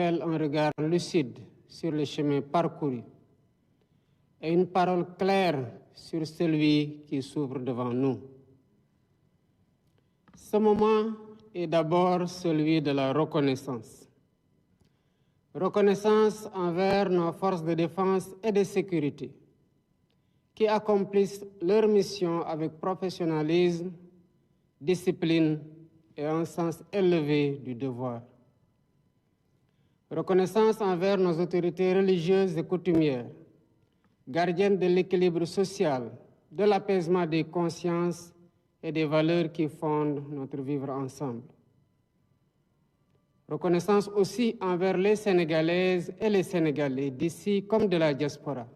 appelle un regard lucide sur le chemin parcouru et une parole claire sur celui qui s'ouvre devant nous. Ce moment est d'abord celui de la reconnaissance. Reconnaissance envers nos forces de défense et de sécurité qui accomplissent leur mission avec professionnalisme, discipline et un sens élevé du devoir. Reconnaissance envers nos autorités religieuses et coutumières, gardiennes de l'équilibre social, de l'apaisement des consciences et des valeurs qui fondent notre vivre ensemble. Reconnaissance aussi envers les Sénégalaises et les Sénégalais d'ici comme de la diaspora.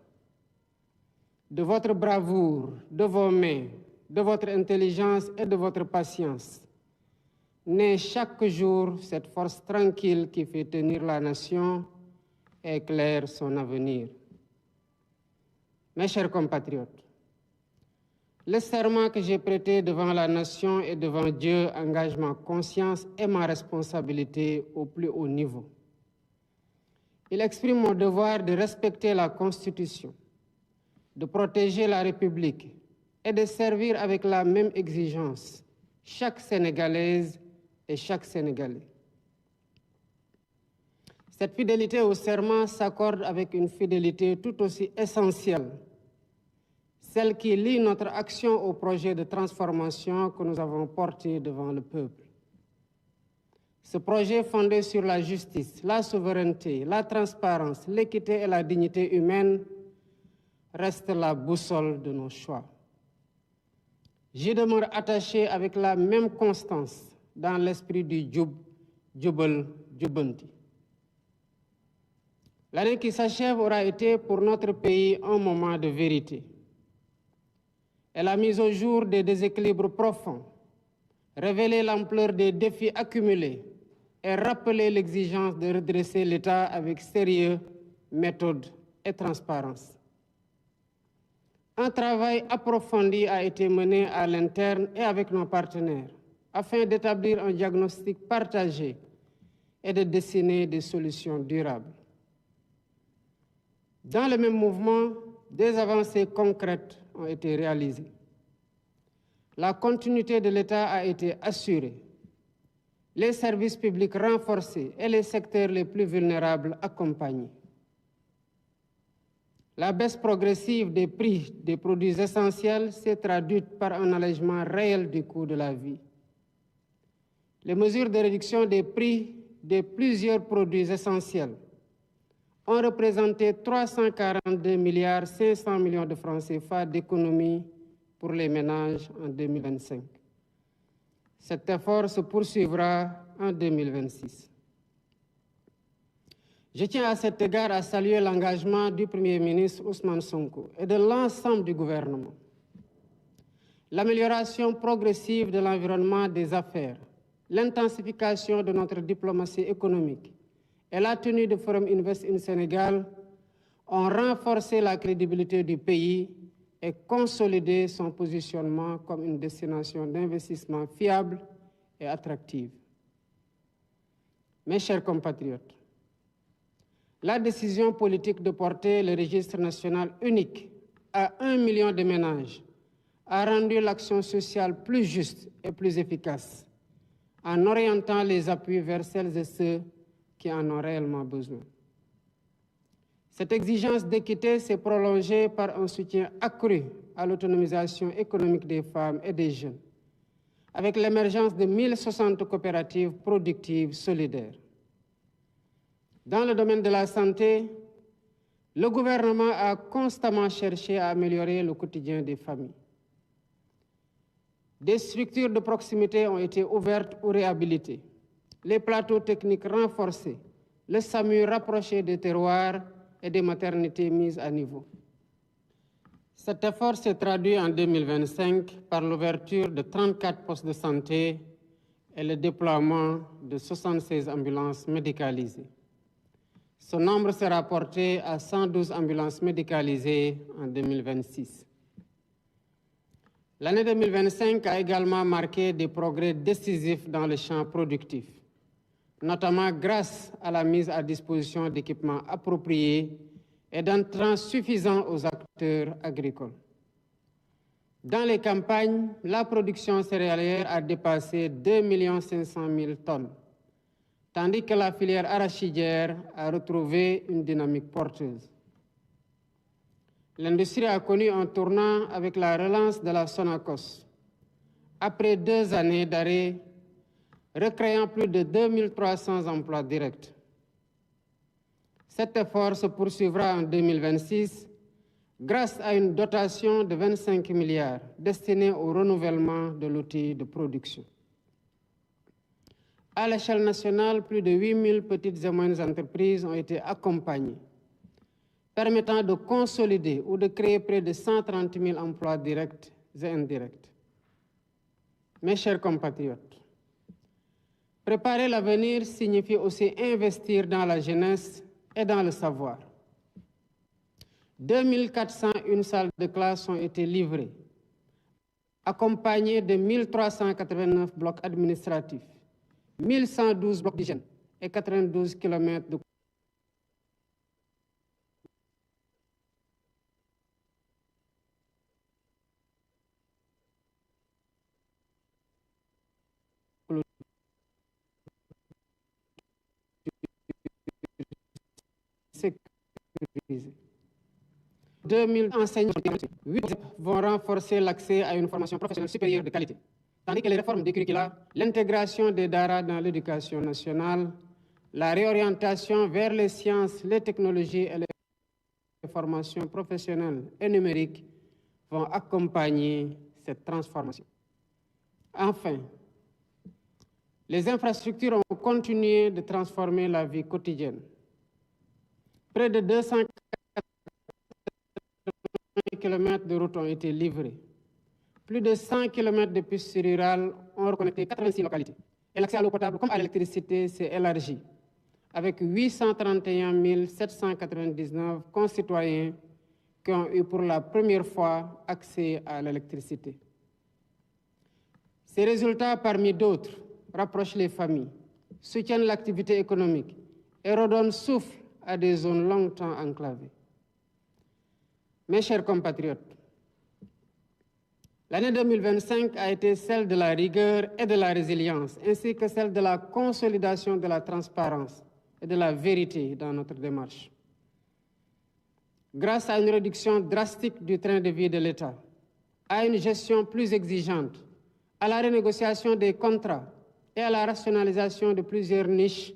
De votre bravoure, de vos mains, de votre intelligence et de votre patience, naît chaque jour cette force tranquille qui fait tenir la nation et éclaire son avenir. Mes chers compatriotes, le serment que j'ai prêté devant la nation et devant Dieu engage ma conscience et ma responsabilité au plus haut niveau. Il exprime mon devoir de respecter la Constitution, de protéger la République et de servir avec la même exigence chaque Sénégalaise et chaque Sénégalais. Cette fidélité au serment s'accorde avec une fidélité tout aussi essentielle, celle qui lie notre action au projet de transformation que nous avons porté devant le peuple. Ce projet fondé sur la justice, la souveraineté, la transparence, l'équité et la dignité humaine reste la boussole de nos choix. J'y demeure attaché avec la même constance dans l'esprit du Djoub, Djoubal, Djoubanti. L'année qui s'achève aura été pour notre pays un moment de vérité. Elle a mis au jour des déséquilibres profonds, révélé l'ampleur des défis accumulés et rappelé l'exigence de redresser l'État avec sérieux, méthode et transparence. Un travail approfondi a été mené à l'interne et avec nos partenaires afin d'établir un diagnostic partagé et de dessiner des solutions durables. Dans le même mouvement, des avancées concrètes ont été réalisées. La continuité de l'État a été assurée, les services publics renforcés et les secteurs les plus vulnérables accompagnés. La baisse progressive des prix des produits essentiels s'est traduite par un allègement réel du coût de la vie. Les mesures de réduction des prix de plusieurs produits essentiels ont représenté 342,5 milliards de francs CFA d'économies pour les ménages en 2025. Cet effort se poursuivra en 2026. Je tiens à cet égard à saluer l'engagement du Premier ministre Ousmane Sonko et de l'ensemble du gouvernement. L'amélioration progressive de l'environnement des affaires, l'intensification de notre diplomatie économique et la tenue du Forum Invest in Sénégal ont renforcé la crédibilité du pays et consolidé son positionnement comme une destination d'investissement fiable et attractive. Mes chers compatriotes, la décision politique de porter le registre national unique à 1 million de ménages a rendu l'action sociale plus juste et plus efficace en orientant les appuis vers celles et ceux qui en ont réellement besoin. Cette exigence d'équité s'est prolongée par un soutien accru à l'autonomisation économique des femmes et des jeunes, avec l'émergence de 1060 coopératives productives solidaires. Dans le domaine de la santé, le gouvernement a constamment cherché à améliorer le quotidien des familles. Des structures de proximité ont été ouvertes ou réhabilitées, les plateaux techniques renforcés, le SAMU rapproché des terroirs et des maternités mises à niveau. Cet effort s'est traduit en 2025 par l'ouverture de 34 postes de santé et le déploiement de 76 ambulances médicalisées. Ce nombre sera porté à 112 ambulances médicalisées en 2026. L'année 2025 a également marqué des progrès décisifs dans le champ productif, notamment grâce à la mise à disposition d'équipements appropriés et d'entrants suffisants aux acteurs agricoles. Dans les campagnes, la production céréalière a dépassé 2 500 000 tonnes, tandis que la filière arachidière a retrouvé une dynamique porteuse. L'industrie a connu un tournant avec la relance de la Sonacos. Après 2 années d'arrêt, recréant plus de 2300 emplois directs. Cet effort se poursuivra en 2026 grâce à une dotation de 25 milliards destinée au renouvellement de l'outil de production. À l'échelle nationale, plus de 8000 petites et moyennes entreprises ont été accompagnées, permettant de consolider ou de créer près de 130 000 emplois directs et indirects. Mes chers compatriotes, préparer l'avenir signifie aussi investir dans la jeunesse et dans le savoir. 2401 salles de classe ont été livrées, accompagnées de 1389 blocs administratifs, 1112 blocs d'hygiène et 92 km de sécurisés. 2000 enseignants, 8 vont renforcer l'accès à une formation professionnelle supérieure de qualité. Tandis que les réformes des curricula, l'intégration des DARA dans l'éducation nationale, la réorientation vers les sciences, les technologies et les formations professionnelles et numériques vont accompagner cette transformation. Enfin, les infrastructures ont continué de transformer la vie quotidienne. Près de 280 km de routes ont été livrés. Plus de 100 km de pistes rurales ont reconnecté 86 localités. Et l'accès à l'eau potable comme à l'électricité s'est élargi, avec 831 799 concitoyens qui ont eu pour la première fois accès à l'électricité. Ces résultats, parmi d'autres, rapprochent les familles, soutiennent l'activité économique et redonnent souffle à des zones longtemps enclavées. Mes chers compatriotes, l'année 2025 a été celle de la rigueur et de la résilience, ainsi que celle de la consolidation de la transparence et de la vérité dans notre démarche. Grâce à une réduction drastique du train de vie de l'État, à une gestion plus exigeante, à la renégociation des contrats et à la rationalisation de plusieurs niches,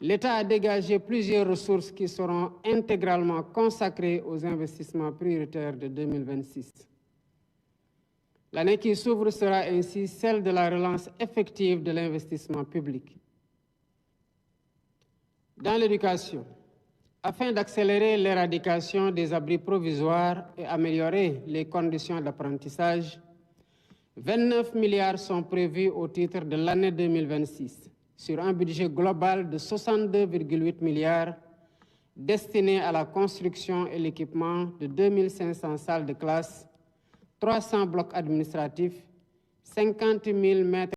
l'État a dégagé plusieurs ressources qui seront intégralement consacrées aux investissements prioritaires de 2026. L'année qui s'ouvre sera ainsi celle de la relance effective de l'investissement public. Dans l'éducation, afin d'accélérer l'éradication des abris provisoires et améliorer les conditions d'apprentissage, 29 milliards sont prévus au titre de l'année 2026, sur un budget global de 62,8 milliards destiné à la construction et l'équipement de 2500 salles de classe, 300 blocs administratifs, 50 000 mètres